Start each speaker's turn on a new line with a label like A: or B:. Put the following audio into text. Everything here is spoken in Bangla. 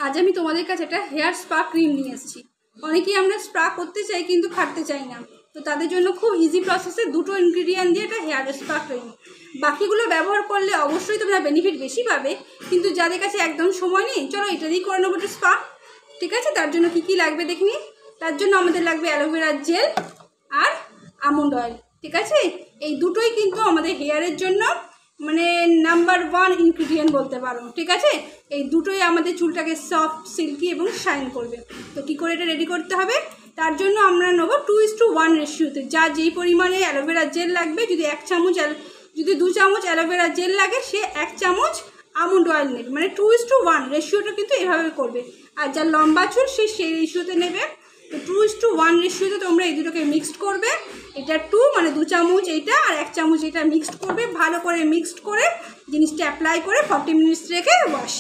A: আজ আমি তোমাদের কাছে একটা হেয়ার স্পা ক্রিম নিয়ে এসেছি। অনেকেই আমরা স্পা করতে চাই কিন্তু খাটতে চাই না, তো তাদের জন্য খুব ইজি প্রসেসে দুটো ইনগ্রিডিয়েন্ট দিয়ে একটা হেয়ার স্পা ক্রিম। বাকিগুলো ব্যবহার করলে অবশ্যই তোমরা বেনিফিট বেশি পাবে, কিন্তু যাদের কাছে একদম সময় নেই, চলো এটা দিয়েই করে নেবো একটু স্পা। ঠিক আছে, তার জন্য কী লাগবে দেখে নিই। তার জন্য আমাদের লাগবে অ্যালোভেরা জেল আর আমন্ড অয়েল। ঠিক আছে, এই দুটোই কিন্তু আমাদের হেয়ারের জন্য মানে নাম্বার 1 ইনগ্রিডিয়েন্ট বলতে পারো। ঠিক আছে, এই দুটোই আমাদের চুলটাকে সফট, সিল্কি এবং শাইন করবে। তো কী করে এটা রেডি করতে হবে, তার জন্য আমরা নেবো 2:1 রেশিওতে। যা যেই পরিমাণে অ্যালোভেরা জেল লাগবে, যদি 1 চামচ যদি 2 চামচ অ্যালোভেরা জেল লাগে, সে 1 চামচ আমন্ড অয়েল নেবে। মানে 2:1 রেশিওটা কিন্তু এভাবে করবে। আর যা লম্বা চুল সে সেই রেশিওতে নেবে। তো 2:1 রেশিওতে তোমরা এই দুটোকে মিক্সড করবে। এটা 2 মানে 2 চামচ এইটা আর 1 চামচ এটা মিক্সড করবে। ভালো করে মিক্সড করে জিনিসটা অ্যাপ্লাই করে 40 মিনিটস রেখে ওয়াশ।